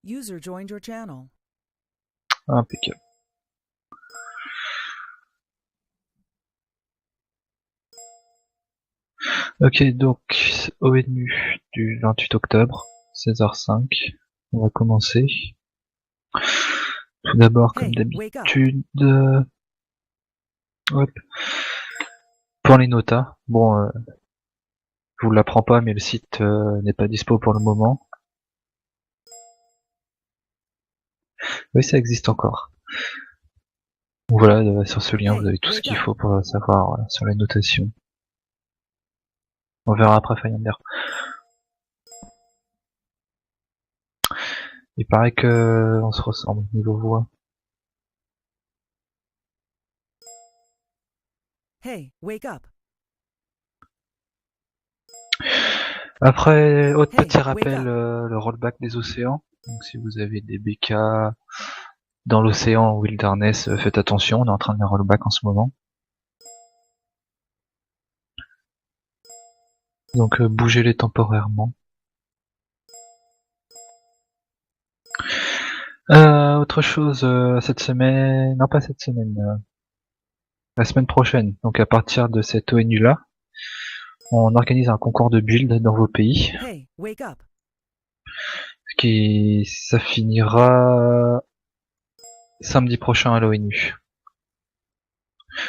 User joined your channel. Impeccable. Ok, donc ONU du 28 octobre, 16h05. On va commencer. Tout d'abord, comme Hey, wake up. d'habitude, hop. Pour les notas, bon, je vous l'apprends pas, mais le site n'est pas dispo pour le moment. Oui, ça existe encore. Donc voilà, sur ce lien, Hey, vous avez tout ce wake qu'il up. faut pour savoir sur les notations. On verra après Fayender. Il paraît que on se ressemble niveau voix. Hey, wake up. Après, autre Hey, petit wake rappel, up. le rollback des océans. Donc si vous avez des BK dans l'océan Wilderness, faites attention, on est en train de les rollback en ce moment. Donc bougez-les temporairement. Autre chose, cette semaine, non pas cette semaine, la semaine prochaine, donc à partir de cette ONU là, on organise un concours de build dans vos pays, Hey, wake up. ça finira samedi prochain à l'ONU.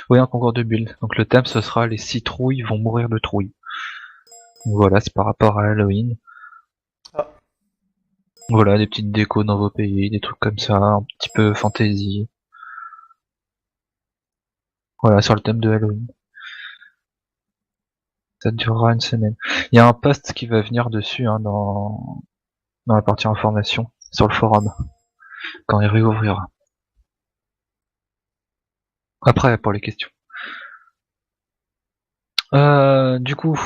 Oui, un concours de build. Donc le thème ce sera les 6 trouilles vont mourir de trouille. Donc voilà, c'est par rapport à Halloween. Ah. Voilà, des petites décos dans vos pays, des trucs comme ça, un petit peu fantasy. Voilà, sur le thème de Halloween. Ça durera une semaine. Il y a un post qui va venir dessus hein, dans la partie information sur le forum quand il réouvrira. Après pour les questions. Du coup,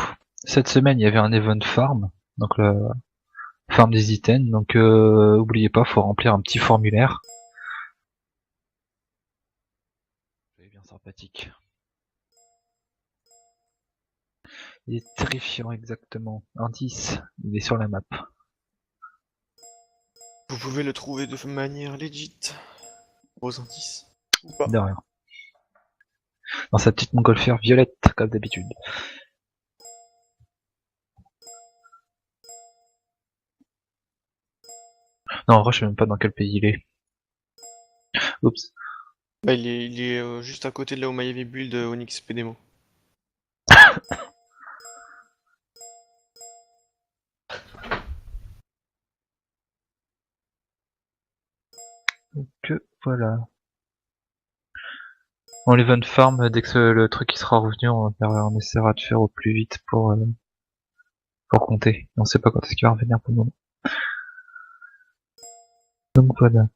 cette semaine il y avait un event farm, donc le farm des items. Donc oubliez pas, faut remplir un petit formulaire. C'est bien sympathique. Il est terrifiant exactement. Indice, il est sur la map. Vous pouvez le trouver de manière legit. Aux indices. Ou pas. De rien. Dans sa petite montgolfière violette, comme d'habitude. Non, en vrai, je sais même pas dans quel pays il est. Oups. Bah, il est juste à côté de là où il y avait build Onyx Pedemo. Donc voilà. Bon, l'event farm, dès que le truc il sera revenu, on essaiera de faire au plus vite pour compter. On sait pas quand est-ce qu'il va revenir pour le moment. Donc voilà.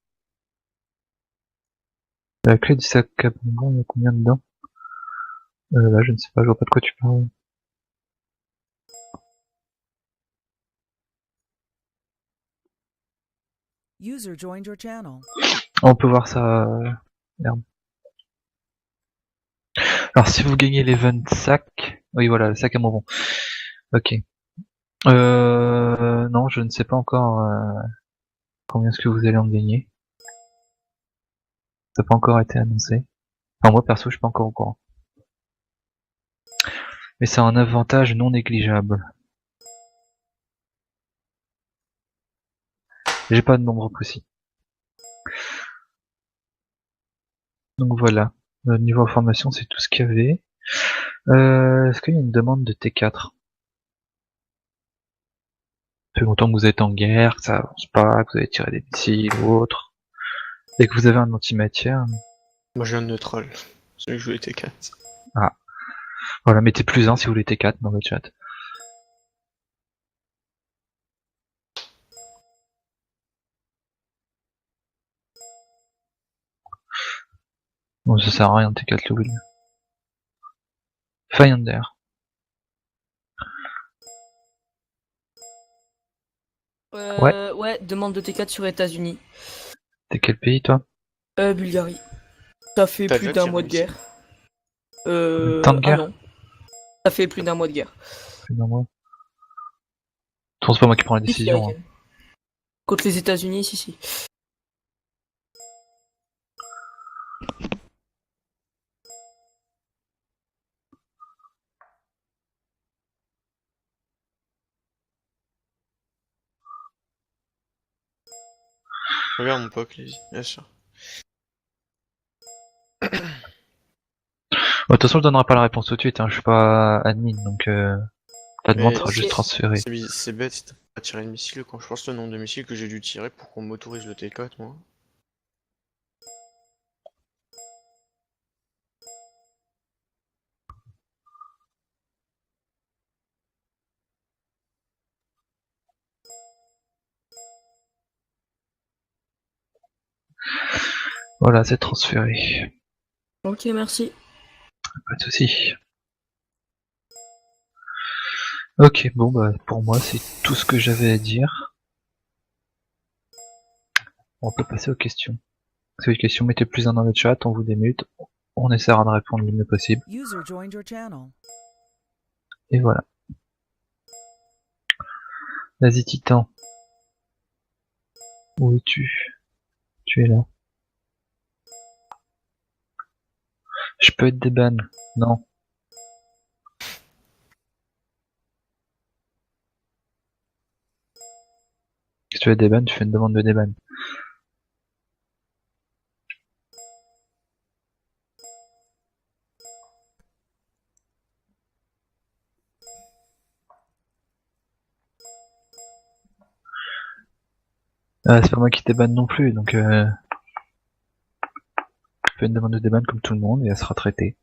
La clé du sac à bonbons, il y a combien dedans? Là, je ne sais pas, je vois pas de quoi tu parles. User joined your channel. On peut voir ça. Merde. Alors si vous gagnez l'event sac, oui voilà, le sac à bonbons. Ok. Non, je ne sais pas encore combien est-ce que vous allez en gagner. Ça n'a pas encore été annoncé. Enfin moi perso, je suis pas encore au courant. Mais c'est un avantage non négligeable. J'ai pas de nombre précis. Donc voilà. Niveau information, c'est tout ce qu'il y avait. Est-ce qu'il y a une demande de T4? Ça fait longtemps que vous êtes en guerre, que ça avance pas, que vous avez tiré des missiles ou autre. Et que vous avez un antimatière. Moi j'ai un neutral. Celui que je voulais T4. Ah. Voilà, mettez +1 si vous voulez T4 dans le chat. Bon, ça sert à rien T4 le wheel. Fayender. Ouais, demande de T4 sur États-Unis. T'es quel pays toi? Bulgarie. Ça fait T'as plus déjà d'un tiré mois de ici. guerre. Temps de guerre? Ah non. Ça fait plus d'un mois de guerre. Plus d'un mois. C'est pas moi qui prends la décision. Hein. Contre les États-Unis, si. Regarde mon pote, Lizzie, bien sûr. De toute façon, je donnerai pas la réponse tout de suite, hein. Je suis pas admin, donc ta demande Mais sera juste c'est- transférée. C'est bête, si t'as pas tiré le missile quand je pense le nombre de missiles que j'ai dû tirer pour qu'on m'autorise le T4, moi. Voilà, c'est transféré. Ok, merci. Pas de soucis. Ok, bon bah pour moi c'est tout ce que j'avais à dire. On peut passer aux questions. Si vous avez des questions, mettez plus un dans le chat, on vous démute. On essaiera de répondre le mieux possible. User joined your channel. Et voilà. Vas-y Titan. Où es-tu? Tu es là. Je peux être déban? Non. Si tu veux être déban, tu fais une demande de déban. Ah, c'est pas moi qui déban non plus, donc je fais une demande de déban comme tout le monde et elle sera traitée.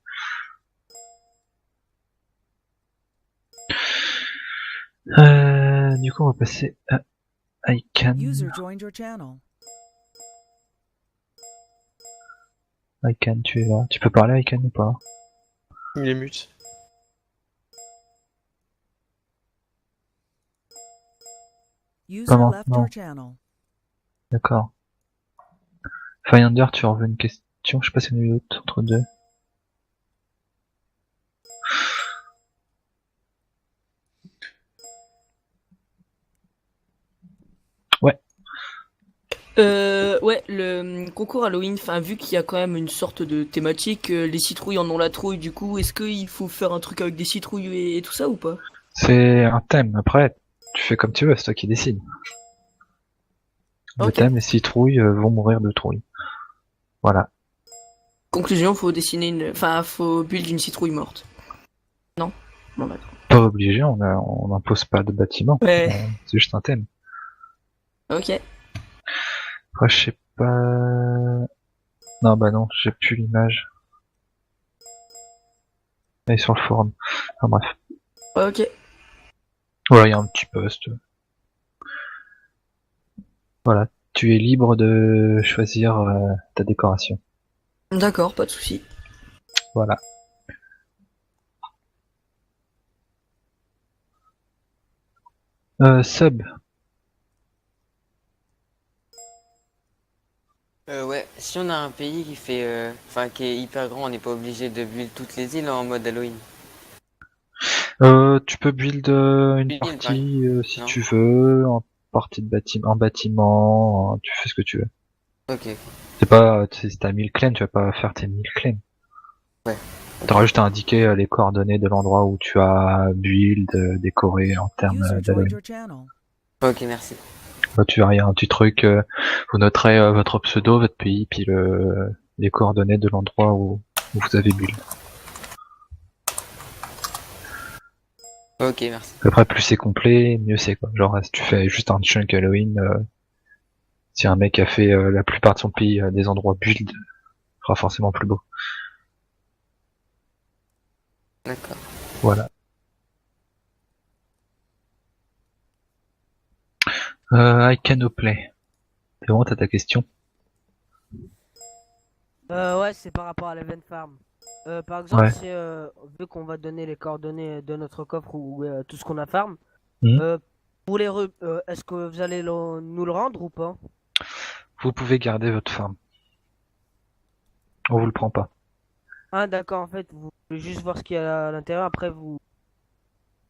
Du coup on va passer à ICANN. User joined your channel. ICANN, tu es là. Tu peux parler ICANN ou pas? Il est mute. User Comment? left Non. your channel. D'accord. Finder, tu en veux une question? Je sais pas si il y en a eu d'autres entre deux. Ouais. Ouais, le concours Halloween, enfin, vu qu'il y a quand même une sorte de thématique, les citrouilles en ont la trouille, du coup, est-ce qu'il faut faire un truc avec des citrouilles et tout ça ou pas? C'est un thème. Après, tu fais comme tu veux, c'est toi qui décides. Le Ok. thème, les citrouilles vont mourir de trouille. Voilà. Conclusion, faut dessiner enfin, faut build une citrouille morte. Non? Bon, d'accord. Pas obligé, on n'impose pas de bâtiment. Ouais. C'est juste un thème. Ok. Après, je sais pas... Non, bah non, j'ai plus l'image. Elle est sur le forum. Enfin bref. Ok. Voilà, il y a un petit post. Voilà. Tu es libre de choisir ta décoration. D'accord, pas de souci. Voilà. Sub. Ouais, si on a un pays qui fait, enfin qui est hyper grand, on n'est pas obligé de build toutes les îles en mode Halloween. Tu peux build une Build, partie si non? tu veux, en partie de bâtiment, en bâtiment, tu fais ce que tu veux. Ok, C'est pas, si t'as 1000 claims, tu vas pas faire tes 1000 claims. ouais. T'auras juste à indiquer les coordonnées de l'endroit où tu as build, décoré en termes User joined d'Halloween. your channel. Ok, merci. Bah, tu verras, il y a un petit truc, vous noterez votre pseudo, votre pays, puis les coordonnées de l'endroit où vous avez build. Ok, merci. Après, plus c'est complet, mieux c'est quoi. Genre, si tu fais juste un chunk Halloween, si un mec a fait la plupart de son pays des endroits build, ce sera forcément plus beau. D'accord. Voilà. I can play. C'est bon, t'as ta question? Ouais, c'est par rapport à l'event farm. Par exemple, Ouais. c'est vu qu'on va donner les coordonnées de notre coffre ou tout ce qu'on a farm, Mhm. pour est-ce que vous allez nous le rendre ou pas? Vous pouvez garder votre farm. On vous le prend pas. Ah d'accord, en fait, vous voulez juste voir ce qu'il y a à l'intérieur, après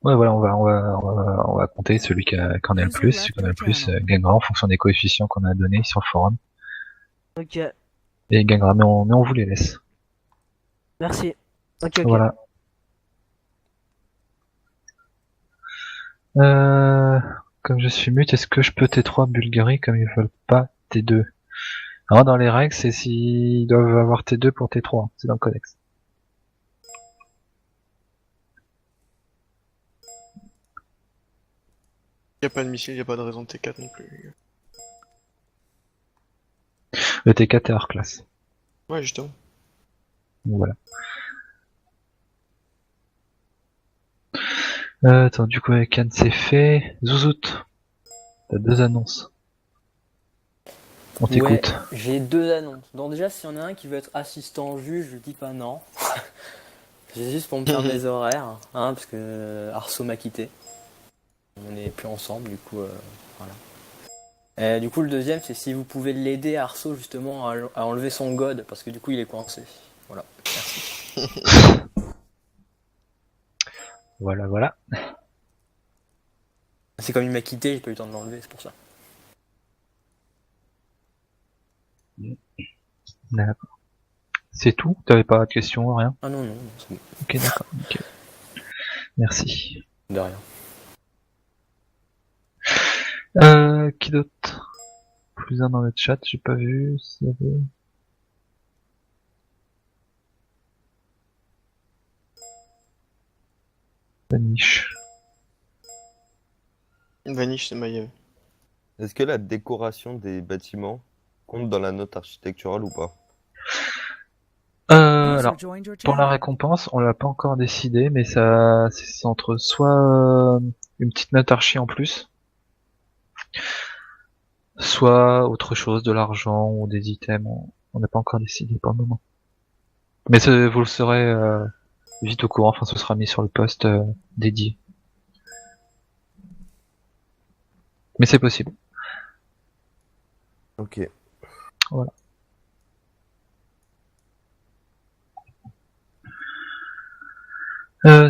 Ouais, voilà, on va compter celui qui en a le plus. Celui qui en a le plus gagnera en fonction des coefficients qu'on a donnés sur le forum. Ok, Et il gagnera, mais on vous les laisse. merci. Ok, ok. Voilà. Euh, Comme je suis mute, est-ce que je peux T3 Bulgarie comme ils veulent pas T2? Alors dans les règles, c'est s'ils doivent avoir T2 pour T3, c'est dans le codex. Y a pas de missile, y a pas de raison de T4 non plus. Le T4 est hors classe. Ouais, justement. Donc voilà. Attends, du coup avec Anne c'est fait. Zouzout, t'as 2 annonces. On Ouais, t'écoute. j'ai 2 annonces. Donc déjà, s'il y en a un qui veut être assistant juge, je dis pas non. C'est juste pour me faire mes horaires, hein, parce que Arso m'a quitté. On n'est plus ensemble, du coup, voilà. Et du coup, le deuxième, c'est si vous pouvez l'aider, Arso, justement, à enlever son god, parce que du coup, il est coincé. Voilà, merci. Voilà, voilà. C'est comme il m'a quitté, j'ai pas eu le temps de l'enlever, c'est pour ça. D'accord. C'est tout? T'avais pas de questions, rien? Ah non, non, c'est bon. Ok, d'accord. Ok. Merci. De rien. Qui d'autre? Plus un dans le chat, j'ai pas vu. S'il y avait... Vanish. Vanish, c'est Maiev. Est-ce que la décoration des bâtiments compte dans la note architecturale ou pas? Alors, User joined your pour la channel. récompense, on l'a pas encore décidé, mais ça, c'est entre soit une petite note archi en plus, soit autre chose, de l'argent ou des items. On n'a pas encore décidé pour le moment. Mais vous le saurez vite au courant, enfin ce sera mis sur le post dédié. Mais c'est possible. Ok. Voilà.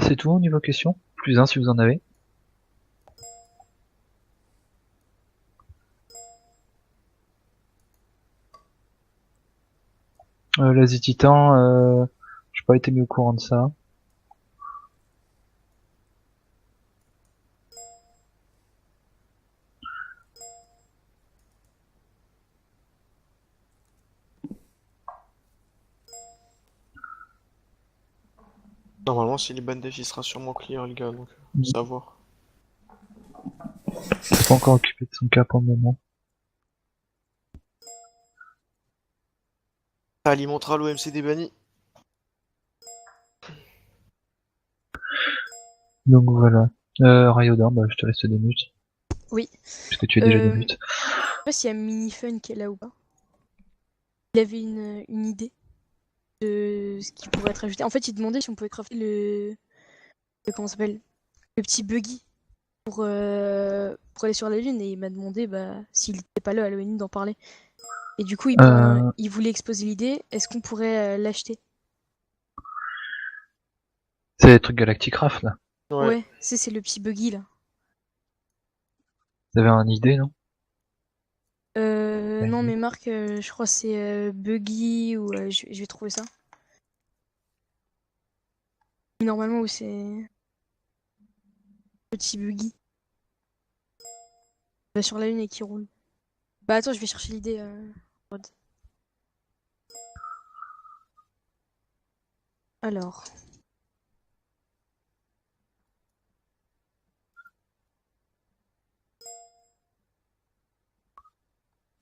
C'est tout au niveau questions. Plus un si vous en avez. L'Asie Titan, j'ai pas été mis au courant de ça. Normalement, s'il est bandage, il sera sûrement clear, le gars, donc ça à voir. Il s'est pas encore occupé de son cas pour le moment. Ça alimentera l'OMC des bannis. Donc voilà. Ryodan, bah, je te laisse des minutes. Oui. Puisque tu es déjà des minutes. Je sais pas s'il y a Minifun qui est là ou pas. Il avait une idée de ce qui pourrait être ajouté. En fait, il demandait si on pouvait crafter comment ça s'appelle? Le petit buggy pour aller sur la Lune et il m'a demandé s'il n'était pas là à Halloween d'en parler. Et du coup, il voulait exposer l'idée. Est-ce qu'on pourrait l'acheter? C'est les trucs Galactic Craft là. Ouais, c'est le petit buggy là. Vous avez une idée, non? Non, mais Marc, je crois que c'est buggy ou je vais trouver ça. Normalement, où c'est petit buggy. Il va sur la Lune et qui roule. Bah attends, je vais chercher l'idée. Rod. Alors.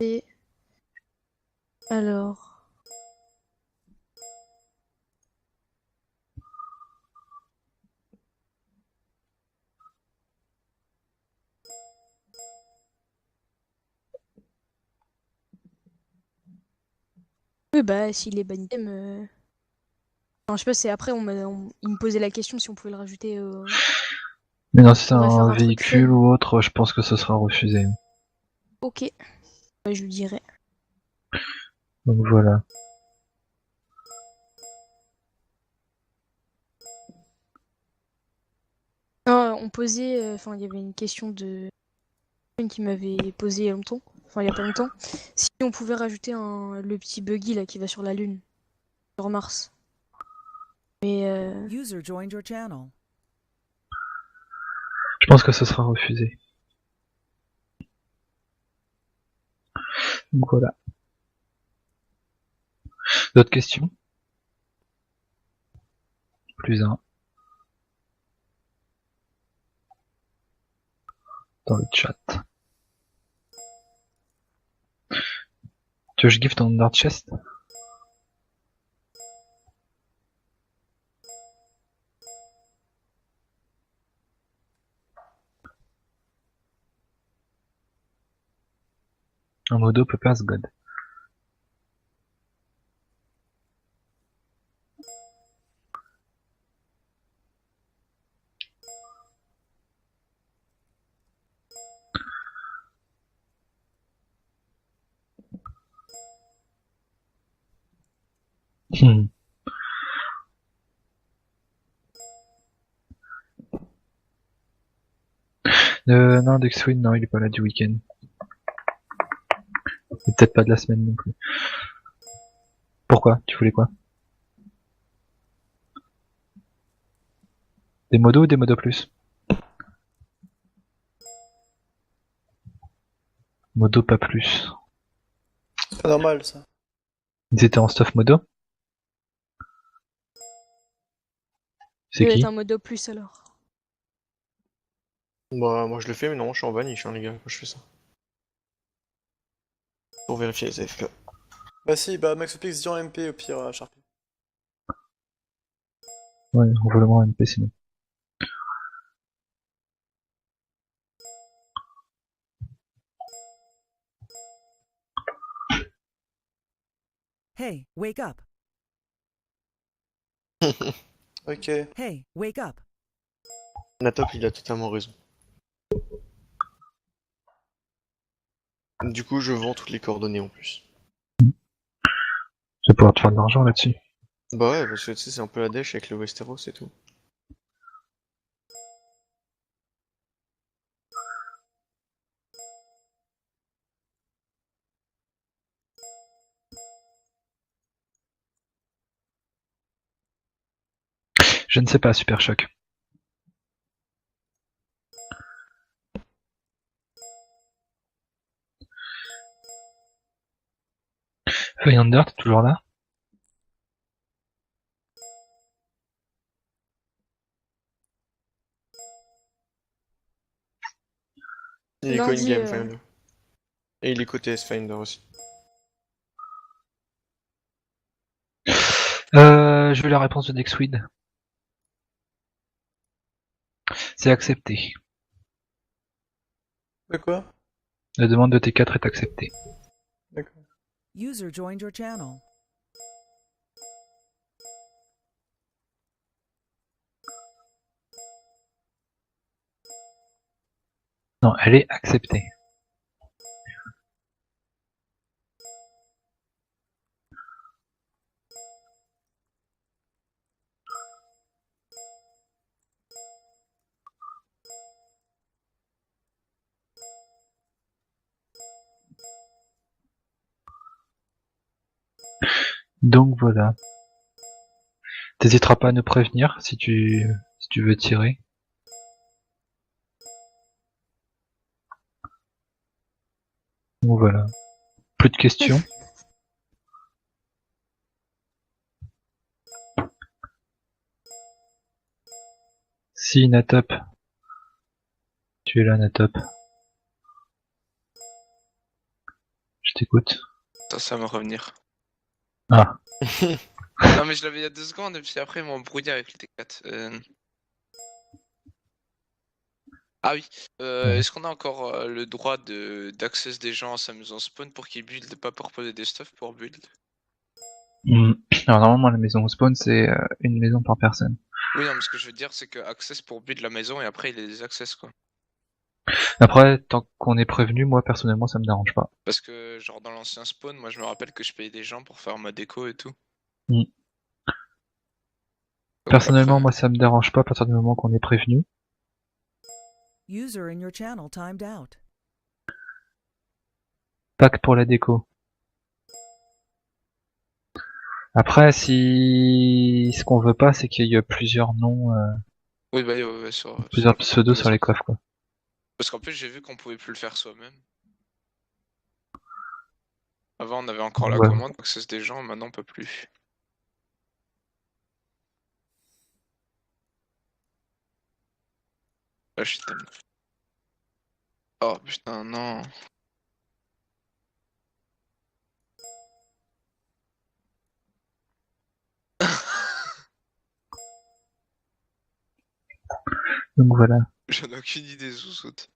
Et alors. Oui, bah s'il est ban item. Enfin, je sais pas, c'est après, il me posait la question si on pouvait le rajouter. Mais non, si c'est On pourrait faire un un truc véhicule fun. ou autre, je pense que ce sera refusé. Ok. Bah, je lui dirai. Donc voilà. Non, on posait, enfin, il y avait une question de qui m'avait posé il y a longtemps, enfin il y a pas longtemps, si on pouvait rajouter le petit buggy là qui va sur la Lune, sur Mars. Mais User joined your channel. Je pense que ce sera refusé. Donc voilà. D'autres questions? Plus un. Dans le chat. Tu veux que je give ton Nerd Chest? Un modo Peppers God. Hmm. Non, Dexwin, non, il est pas là du week-end. Et peut-être pas de la semaine non plus. Pourquoi? Tu voulais quoi? Des modos ou des modos plus? Modo pas plus. Pas normal ça. Ils étaient en stuff modo? C'est il doit qui? être un modo plus alors. Bah, moi je le fais, mais non, je suis en vanish, hein, les gars, quand je fais ça. Pour vérifier les AFK. Bah si, bah Maxopix dit en MP au pire, Sharpie. Ouais, envoie-le-moi un MP sinon. Hey, wake up. Ok. Hey, wake up. Natop, il a totalement raison. Du coup, je vends toutes les coordonnées en plus. Je vais pouvoir te faire de l'argent là-dessus. Bah ouais, parce que tu sais, c'est un peu la dèche avec le Westeros et tout. Je ne sais pas, Super Choc. Feuillander, t'es toujours là? Il est Lundi, coin game Finder. Et il est côté S-Finder aussi. Je veux la réponse de Dexweed. C'est accepté. De quoi? La demande de T4 est acceptée. D'accord. User joined your channel. Non, elle est acceptée. Donc voilà. T'hésiteras pas à nous prévenir si tu veux tirer. Donc voilà. Plus de questions. Si Natop. Tu es là Natop. Je t'écoute. Ça va me revenir. Ah. Non mais je l'avais il y a 2 secondes et puis après ils m'ont embrouillé avec le T4. Ah oui, est-ce qu'on a encore le droit d'access des gens à sa maison spawn pour qu'ils build, pas pour poser des stuff pour build? Alors normalement la maison spawn c'est une maison par personne. Oui non mais ce que je veux dire c'est que access pour build la maison et après il y a des access quoi. Après, tant qu'on est prévenu, moi personnellement ça me dérange pas. Parce que genre dans l'ancien spawn, moi je me rappelle que je payais des gens pour faire ma déco et tout. Mm. Donc Personnellement après... moi ça me dérange pas à partir du moment qu'on est prévenu. User in your channel timed out. Pack pour la déco. Après, si ce qu'on veut pas, c'est qu'il y ait plusieurs noms, Oui, bah, ouais, plusieurs pseudos sur les coffres, quoi. Parce qu'en plus, j'ai vu qu'on pouvait plus le faire soi-même. Avant, on avait encore la Ouais. commande, access des gens, maintenant on peut plus. Ah, je suis tellement- Oh putain, non. Donc voilà. J'en ai aucune idée, Zouzout.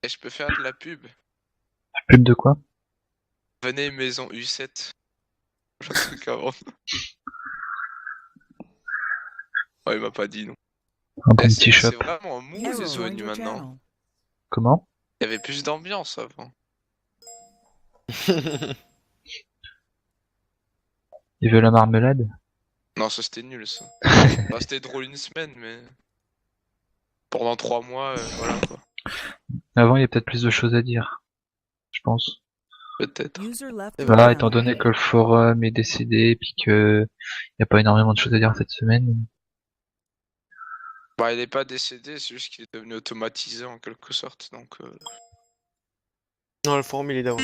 Et je peux faire de la pub. Pub de quoi? Venez maison U7. J'ai un truc à vendre. Ouais, il m'a pas dit non. Un bon Eh, petit shop. c'est vraiment mou User les joined ONU your maintenant. channel. Comment? Il y avait plus d'ambiance avant. Il veut la marmelade? Non, ça c'était nul ça. Enfin, c'était drôle une semaine, mais. Pendant 3 mois, voilà quoi. Avant, il y a peut-être plus de choses à dire. Je pense. Peut-être. User left Et your Là, étant channel. donné que le forum est décédé, et puis que il n'y a pas énormément de choses à dire cette semaine. Bah, il est pas décédé, c'est juste qu'il est devenu automatisé en quelque sorte, donc. Non, le forum il est down.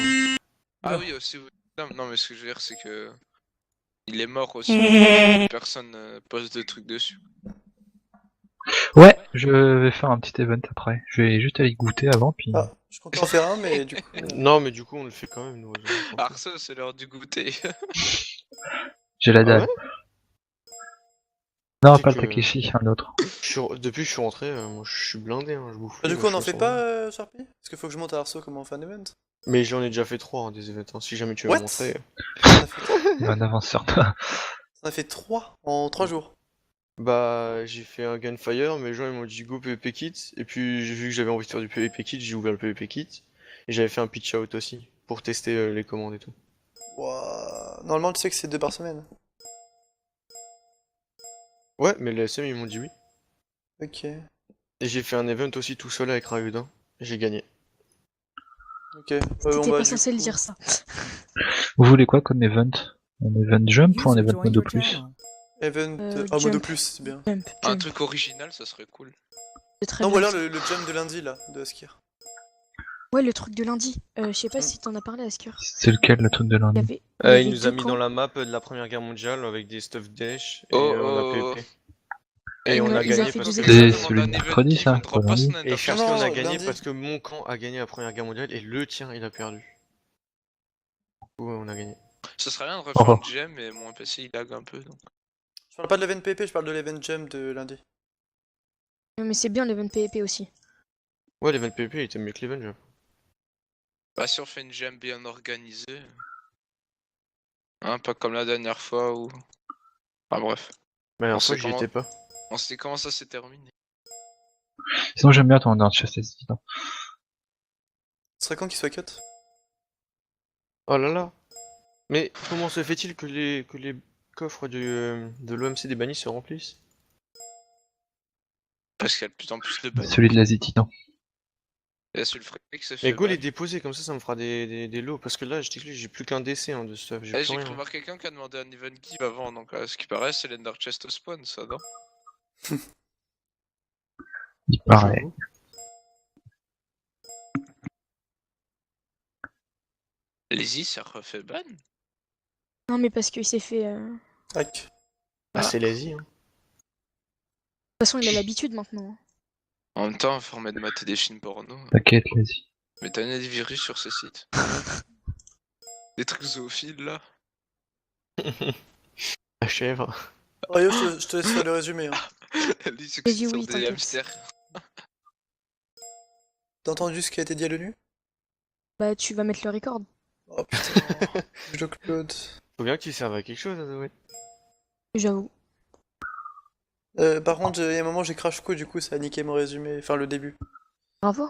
Ah oui, aussi, oui. Non, mais ce que je veux dire, c'est que. Il est mort aussi. Personne poste de trucs dessus. Ouais, je vais faire un petit event après. Je vais juste aller goûter avant, puis. Ah, je comptais en faire un, mais du coup. Non, mais du coup, on le fait quand même, nous. Arceau, c'est l'heure du goûter. J'ai la Ah dalle. ouais? Non, C'est pas le que- Takeshi, un autre. Depuis que je suis rentré, moi je suis blindé, hein, je bouffe. Ah, du coup, on en en fait pas, Sharpie? Parce qu'il faut que je monte à Arceau comme en fan event. Mais j'en ai déjà fait 3 des events, hein, si jamais tu veux What? montrer. On a fait, En avance sur toi. on a fait 3 en 3 jours. Bah, j'ai fait un Gunfire, mais les gens ils m'ont dit go PvP kit, et puis j'ai vu que j'avais envie de faire du PvP kit, j'ai ouvert le PvP kit, et j'avais fait un pitch out aussi, pour tester les commandes et tout. Ouah. Normalement, tu sais que c'est 2 par semaine. Ouais, mais les SM ils m'ont dit oui. Ok. Et j'ai fait un event aussi tout seul avec Ryuden, et j'ai gagné. Ok. T'étais on va, pas du censé le coup- dire ça. Vous voulez quoi comme event? Un event jump ou un User event joined modo your plus? channel. Event. Ah, Jump. Modo Plus, c'est bien. Jump, Un jump. truc original, ça serait cool. C'est très Non, ou bien. alors le jump de lundi là, de Askir. Ouais, le truc de lundi. Je sais pas si t'en as parlé, Asker. C'est lequel le truc de Il y lundi? avait, il y avait Il nous a deux mis camps. dans la map de la Première Guerre mondiale avec des stuff dash, et Oh, on a oh. PvP. Et Et on ils a ont gagné fait parce deux que... C'est examens. celui de mercredi, ça, pas lundi. Et cherche Non, on a non, gagné lundi. parce que mon camp a gagné la Première Guerre mondiale et le tien il a perdu. Ouais, on a gagné. Ce serait bien de refaire Oh. une gem, mais mon PC il lag un peu donc. Je parle pas de l'event PP, je parle de l'event jump de lundi. Mais c'est bien l'event PvP aussi. Ouais, l'event PvP il était mieux que l'event jump. Bah, si on fait une gem bien organisée. Hein, pas comme la dernière fois où. Ah, bref. Mais la On dernière fois sait j'y comment- étais pas. On sait comment ça s'est terminé. Sinon, j'aime bien ton Under Chest, Ce serait quand qu'il soit cut? Oh là là. Mais comment se fait-il que les coffres de l'OMC des bannis se remplissent? Parce qu'il y a de plus en plus de bugs. celui de l'Asie Titan. Et là, sur le fric, ça fait. Mais go ban. les déposer comme ça me fera des lots. Parce que là, j'ai plus qu'un DC hein, de stuff. J'ai Eh, plus j'ai rien. cru voir quelqu'un qui a demandé un event give avant, donc à ce qui paraît, c'est l'Ender Chest au spawn, ça, non? Il paraît. Lazy, ça refait ban? Non, mais parce qu'il s'est fait. De Hack. Ah, c'est lazy. Hein. toute façon, il a l'habitude maintenant. En même temps, faut remettre de mater des films porno. T'inquiète, vas-y. Mais t'as des virus sur ces sites. Des trucs zoophiles là. La chèvre. Rio, je te laisse faire le résumé. Hein. Lui, c'est J'ai dit sur oui, des t'inquiète. hamsters. T'as entendu ce qui a été dit à l'ONU? Bah, tu vas mettre le record. Oh putain. Je l'upload. Faut bien que tu serves à quelque chose, Adoé. J'avoue. Par contre, il y a un moment, j'ai crash coup, du coup, ça a niqué mon résumé. Enfin, le début. Bravo.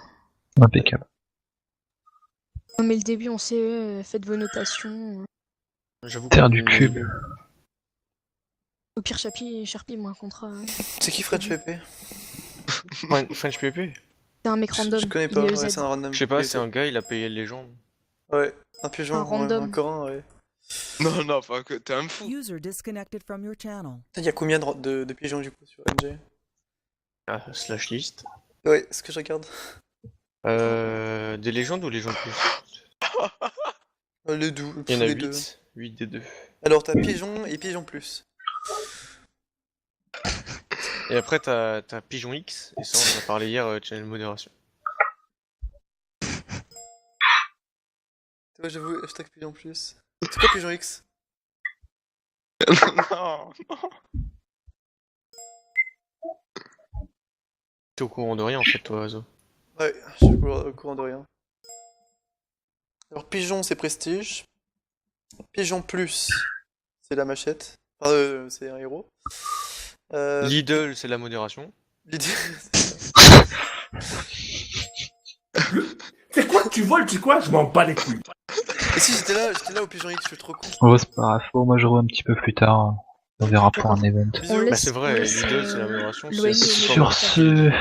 Impeccable. Non, mais le début, on sait, faites vos notations. J'avoue Terre qu'on du est cube. nul. Au pire, Sharpie, moi, un contrat. C'est qui French PP? French PP? C'est un mec random. Je connais il pas, est ouais, EZ. c'est un random. Je sais pas, PP. c'est un gars, il a payé les légende. Ouais, un pigeon, Un random. encore un, ouais. Non, non, pas que t'es un fou. User disconnected from your channel. Il y a combien de pigeons du coup sur NG? Ah, slash list. Ouais, ce que je regarde. Des légendes ou légendes plus? Les deux. Il y en a les deux. 8. 8 des 2. Alors t'as pigeon et pigeon plus. Et après, t'as Pigeon X, et ça, on en a parlé hier, channel modération. Ouais, j'avoue, hashtag pigeon plus. C'est quoi pigeon X? Non, T'es au courant de rien en fait, toi, Azo. Ouais, je suis au courant de rien. Alors pigeon c'est prestige. Pigeon plus, c'est la machette. Enfin, c'est un héros. Lidl, c'est la modération. L'idée. C'est quoi que tu voles, tu sais quoi? Je m'en bats les couilles. Et si j'étais là au pigeon X, je suis trop con. Oh, c'est pas grave. Oh, moi, je revois un petit peu plus tard. On verra pour un event. Bisous. Bah, c'est vrai, Lidl, c'est la modération. Loigné, c'est mais Sur ce,